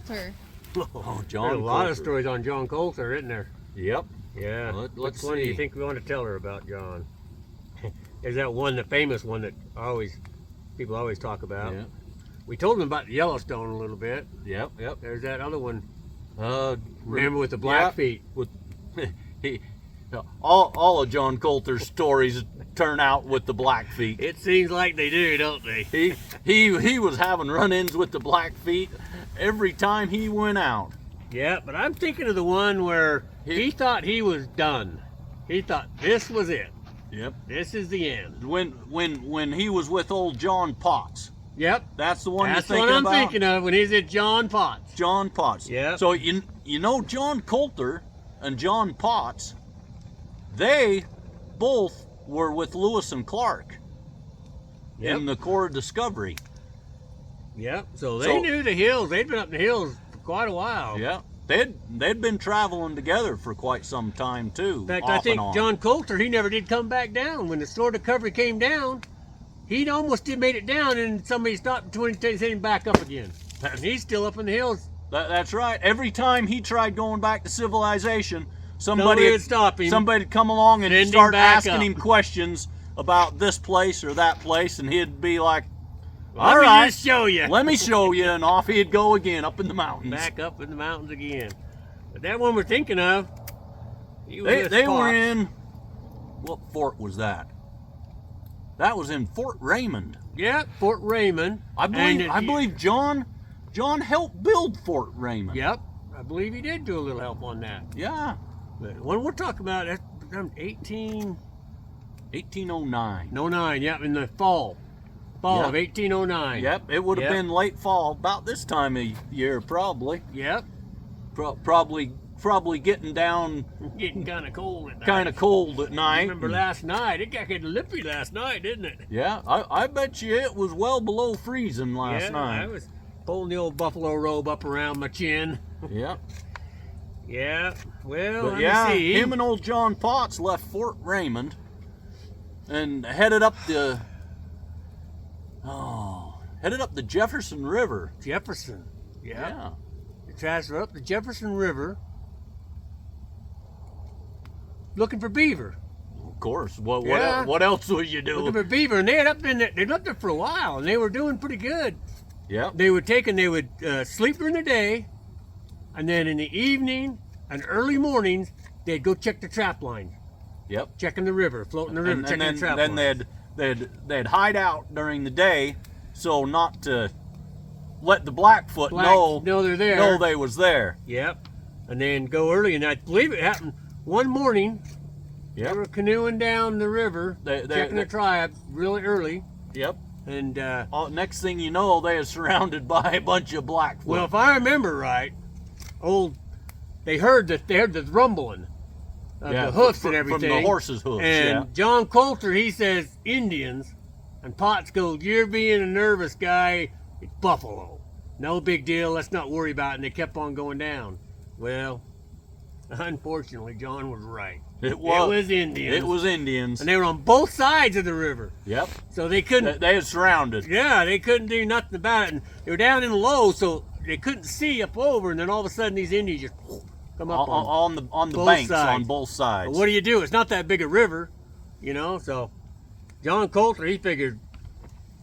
Colter. Oh, John There's a lot of Colter. stories on John Colter, isn't there? Yep. Yeah. Let's Which one do you see. think we want to tell her about, John? There's that one, the famous one that people always talk about. Yeah. We told them about Yellowstone a little bit. Yep. Yep. There's that other one. Uh, Remember with the Blackfeet? With he, all of John Colter's stories turn out with the Blackfeet. It seems like they do, don't they? He was having run-ins with the Blackfeet every time he went out. Yeah, but I'm thinking of the one where he thought he was done. He thought this was it. Yep. This is the end. When he was with old John Potts. Yep. That's the one That's you're what thinking I'm about? thinking of when he's at John Potts. John Potts. Yep. So you know John Colter and John Potts, they both were with Lewis and Clark in the Corps of Discovery. Yep. So they knew the hills. They'd been up in the hills for quite a while. Yeah. They'd been traveling together for quite some time too. In fact, off I think and on. John Colter, he never did come back down. When the store recovery came down, he almost did made it down, and somebody stopped between and sent him back up again. And he's still up in the hills. That's right. Every time he tried going back to civilization, Somebody would stop him. Somebody'd come along and Send him start back asking up. him questions about this place or that place, and he'd be like, Let "All me right, just show you. let me show you," and off he'd go again up in the mountains. Back up in the mountains again. But that one we're thinking of, he was with They were Potts. in, what fort was that? That was in Fort Raymond. Yeah, Fort Raymond. I And believe John helped build Fort Raymond. Yep, I believe he did do a little help on that. Yeah. But when we're talking about that's 1809. 1809. Yep, in the fall Yep. of 1809. Yep, it would have Yep. been late fall, about this time of year, probably. Yep, Probably getting down getting kind of cold at night. kind of cold at I night. remember last night, it got kind of lippy last night, didn't it? Yeah, I bet you it was well below freezing last yeah, night. I was pulling the old buffalo robe up around my chin. Yeah. Yeah, well, But let yeah, me see. him and old John Potts left Fort Raymond and headed up the Jefferson River. Jefferson. Yeah. They transfer up the Jefferson River looking for beaver. Of course. What Yeah. what else would you Looking do? for beaver, and they'd been up there for a while, and they were doing pretty good. Yep. They would sleep during the day, and then in the evening and early mornings, they'd go check the trap lines, Yep. checking the river, floating the river, And checking then, the trap then lines. they'd hide out during the day, so not to let the Blackfoot know they're there. know they was there. Yep. And then go early, and I believe it happened one morning. They Yep. were canoeing down the river, checking the tribe really early, Yep. and Next thing you know, they are surrounded by a bunch of Blackfoot. well, if I remember right, they heard the rumbling of the hoofs and everything from the horses' hoofs. And John Colter, he says Indians, and Potts goes, "You're being a nervous guy. It's buffalo. No big deal. Let's not worry about it." And they kept on going down. Well, unfortunately, John was right. It was Indians. It was Indians. And they were on both sides of the river, Yep. so they couldn't. They had surrounded. Yeah, they couldn't do nothing about it. And they were down in the low, so they couldn't see up over. And then all of a sudden, these Indians just come up on the both banks sides. on both sides. Well, what do you do? It's not that big a river, So John Colter, he figured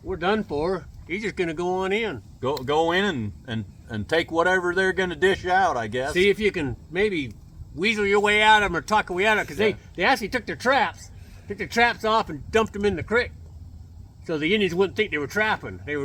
we're done for. He's just gonna go on in, Go in and take whatever they're gonna dish out, I guess. see if you can maybe weasel your way out of them or talk your way out of them. Because they actually took their traps off and dumped them in the creek, so the Indians wouldn't think they were trapping. They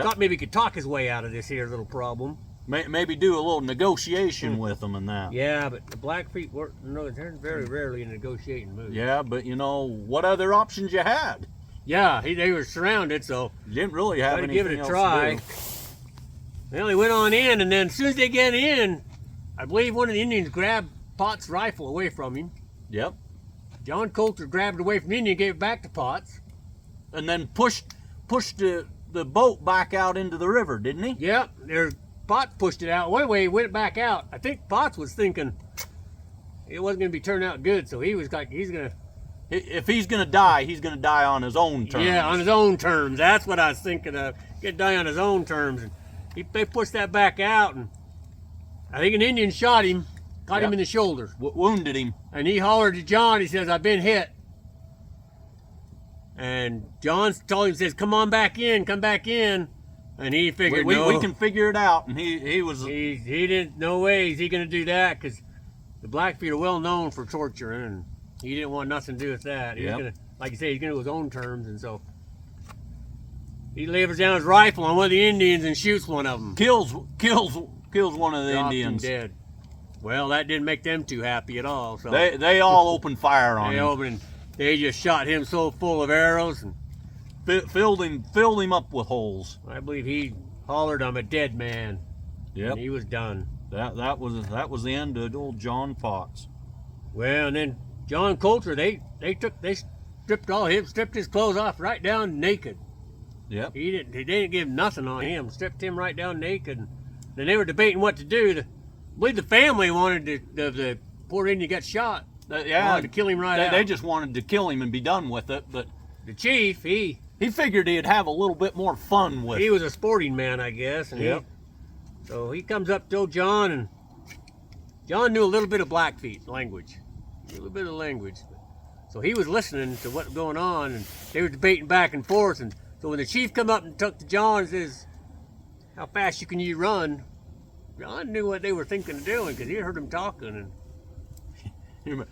thought maybe he could talk his way out of this here little problem. Maybe do a little negotiation with them and that. Yeah, but the Blackfeet they're very rarely in a negotiating mood. Yeah, but what other options you had? Yeah, they were surrounded, so You didn't really have Gotta anything give it a else try. to do. well, they went on in, and then as soon as they get in, I believe one of the Indians grabbed Potts' rifle away from him. Yep. John Colter grabbed it away from the Indian and gave it back to Potts. And then pushed the boat back out into the river, didn't he? Yep, Potts pushed it out. One way he went back out. I think Potts was thinking it wasn't going to be turned out good, so he was like, If he's gonna die, he's gonna die on his own terms. Yeah, on his own terms. That's what I was thinking of. He'd die on his own terms. And they pushed that back out, and I think an Indian shot him, caught him Yep. in the shoulder. Wounded him. And he hollered to John. He says, "I've been hit." And John told him, says, "Come on back in, come back in." And he figured, We no, can figure it out. And he was. he didn't, no way is he going to do that, because the Blackfeet are well known for torturing, and he didn't want nothing to do with that. He's Yep. going to, like you say, he's going to do his own terms. And so he levers down his rifle on one of the Indians and shoots one of them. kills one of the Dropped him Indians. dead. Well, that didn't make them too happy at all. So They all opened fire on him. They just shot him so full of arrows, and Filled him up with holes. I believe he hollered, "I'm a dead man." Yep. And he was done. That was the end of old John Potts. Well, and then John Colter, they stripped his clothes off right down naked. Yep. They didn't give nothing on him. Stripped him right down naked. And then they were debating what to do. I believe the family wanted the poor Indian got shot. Wanted to kill him out. They just wanted to kill him and be done with it. But The chief, he figured he'd have a little bit more fun with. was a sporting man, I guess. And Yep. so he comes up to John, and John knew a little bit of Blackfeet language, a little bit of language. So he was listening to what was going on, and they were debating back and forth. And so when the chief come up and talked to John and says, "How fast can you run?" John knew what they were thinking of doing, because he heard them talking. And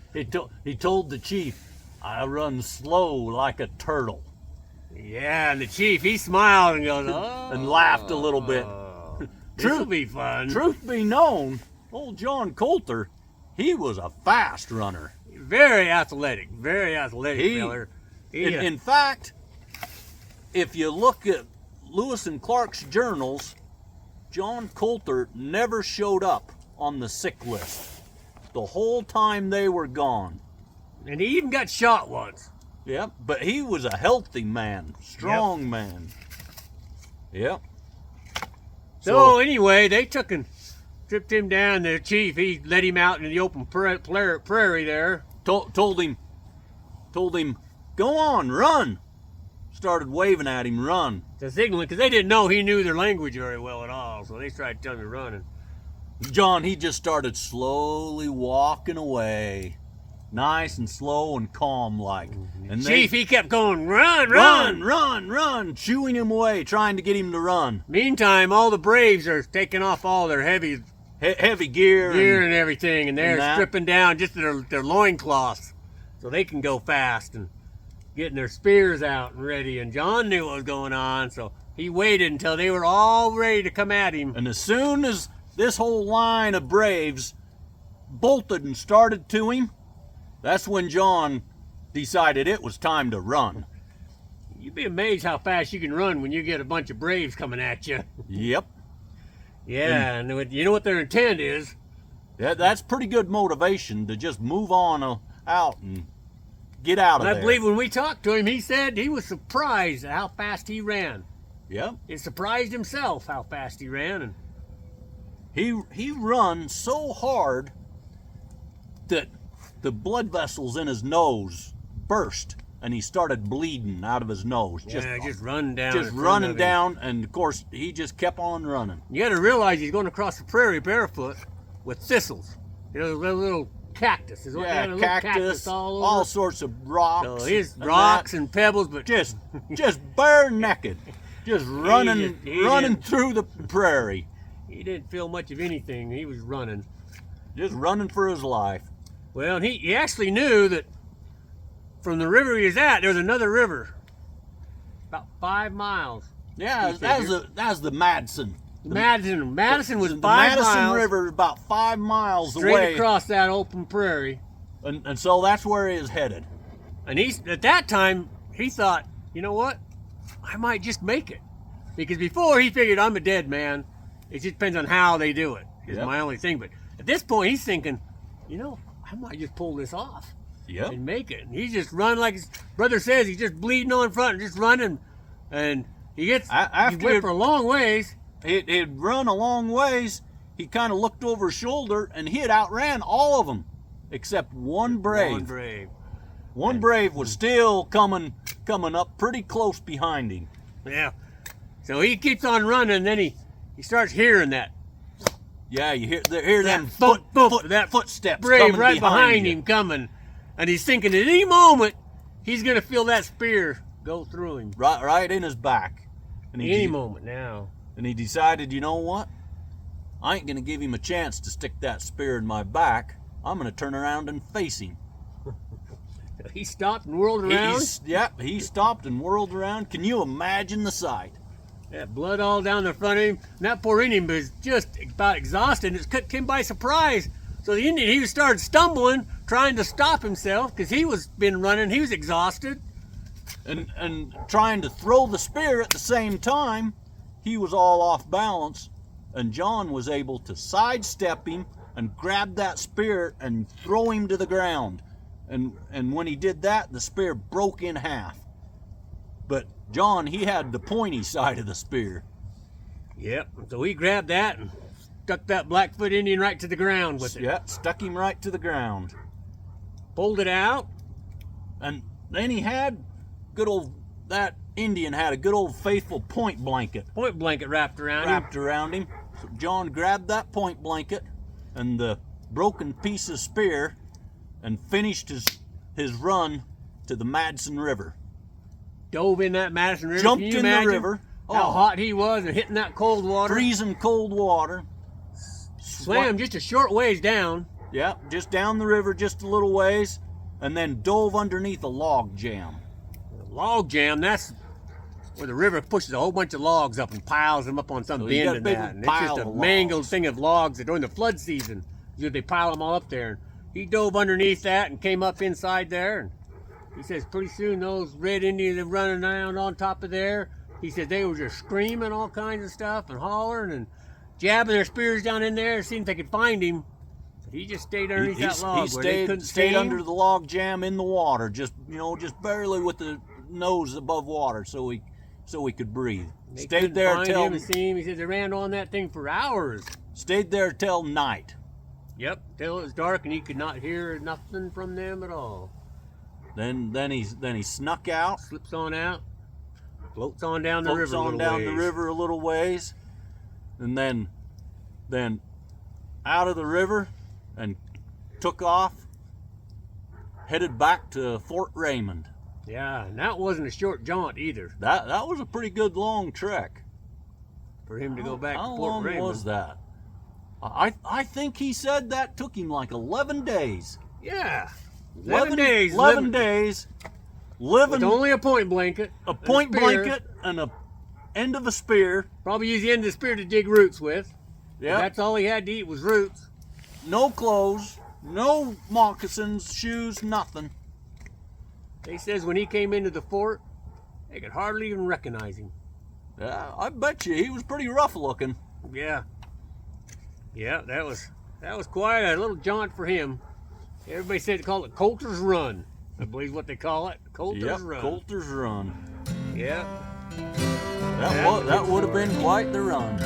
He told the chief, "I run slow like a turtle," yeah, and the chief, he smiled and goes, "Oh," and laughed a little bit. This'll be fun. Truth be known, old John Colter, he was a fast runner. Very athletic feller. In fact, if you look at Lewis and Clark's journals, John Colter never showed up on the sick list the whole time they were gone. And he even got shot once. Yep, but he was a healthy man, strong man. Yep. So anyway, they took and stripped him down. The chief, he let him out in the open prairie there. Told him, "Go on, run." Started waving at him, "Run." To signal, because they didn't know he knew their language very well at all. So they tried to tell him to run. And John, he just started slowly walking away, nice and slow and calm like. And chief, he kept going, "Run, run, chewing him away, trying to get him to run. Meantime, all the braves are taking off all their heavy Heavy gear and everything, and they're stripping down just their loincloths so they can go fast and getting their spears out and ready. And John knew what was going on, so he waited until they were all ready to come at him. And as soon as this whole line of braves bolted and started to him, that's when John decided it was time to run. You'd be amazed how fast you can run when you get a bunch of braves coming at you. Yep. Yeah, and you know what their intent is? That's pretty good motivation to just move on out and get out of there. I believe when we talked to him, he said he was surprised at how fast he ran. Yep. He surprised himself how fast he ran. And he run so hard that the blood vessels in his nose burst, and he started bleeding out of his nose. Just running down. Just running down, and of course he just kept on running. You got to realize he's going across the prairie barefoot with thistles. You know, little cactus. Cactus, all sorts of rocks. So his rocks and pebbles, but just bare naked, just running through the prairie. He didn't feel much of anything. He was running. Just running for his life. Well, he actually knew that from the river he was at, there was another river. About 5 miles. Yeah, that's the Madison. Madison was 5 miles. The Madison River about 5 miles straight away. Across that open prairie. And so that's where he is headed. And at that time, he thought, you know what? I might just make it. Because before he figured, I'm a dead man. It just depends on how they do it. Is my only thing. But at this point, he's thinking, you know, I might just pull this off. Yep. And make it. And he's just running like his brother says. He's just bleeding on front and just running. And he went for a long ways. He'd run a long ways. He kind of looked over his shoulder, and he had outran all of them, except one brave. One brave was still coming up pretty close behind him. Yeah. So he keeps on running, and then he starts hearing that Yeah, you hear them footsteps brave coming right behind you. him coming, and he's thinking at any moment he's gonna feel that spear go through him. Right in his back. And Any moment now. And he decided, you know what? I ain't gonna give him a chance to stick that spear in my back. I'm gonna turn around and face him. He stopped and whirled around. He stopped and whirled around. Can you imagine the sight? That blood all down the front of him. And that poor Indian was just about exhausted. It took him by surprise. So the Indian, he started stumbling, trying to stop himself because he was been running. He was exhausted. And trying to throw the spear at the same time, he was all off balance. And John was able to sidestep him and grab that spear and throw him to the ground. And when he did that, the spear broke in half. But John, he had the pointy side of the spear. Yep. So he grabbed that and stuck that Blackfoot Indian right to the ground with it. Yep, stuck him right to the ground. Pulled it out. And then he had that Indian had a good old faithful point blanket. Point blanket wrapped around him. So John grabbed that point blanket and the broken piece of spear and finished his run to the Madison River. Dove in that Madison River. Jumped in the river. How hot he was and hitting that cold water. Freezing cold water. Swam just a short ways down. Yeah, just down the river just a little ways, and then dove underneath a log jam. Log jam, that's where the river pushes a whole bunch of logs up and piles them up on some bend and that. And it's just a mangled thing of logs that during the flood season, they pile them all up there. He dove underneath that and came up inside there. And he says pretty soon those red Indians are running around on top of there. He said they were just screaming all kinds of stuff and hollering and jabbing their spears down in there, seeing if they could find him. But he just stayed underneath that log. He stayed under the log jam in the water, just barely with the nose above water, so he could breathe. Stayed there till he said they ran on that thing for hours. Stayed there till night. Yep, till it was dark and he could not hear nothing from them at all. Then he snuck out, slips on out, floats on down the river a little ways, and then out of the river and took off, headed back to Fort Raymond. Yeah, and that wasn't a short jaunt either. That was a pretty good long trek for him to go back to Fort Raymond. How long was that? I think he said that took him like 11 days. Yeah. 11 days. 11 days. Living with only a point blanket. A point blanket and a end of a spear. Probably use the end of the spear to dig roots with. Yeah. That's all he had to eat was roots. No clothes, no moccasins, shoes, nothing. They says when he came into the fort, they could hardly even recognize him. Yeah, I bet you he was pretty rough looking. Yeah. Yeah, that was quite a little jaunt for him. Everybody said they call it Colter's Run. I believe what they call it. Colter's Run. Colter's Run. Yeah. That would have been quite the run.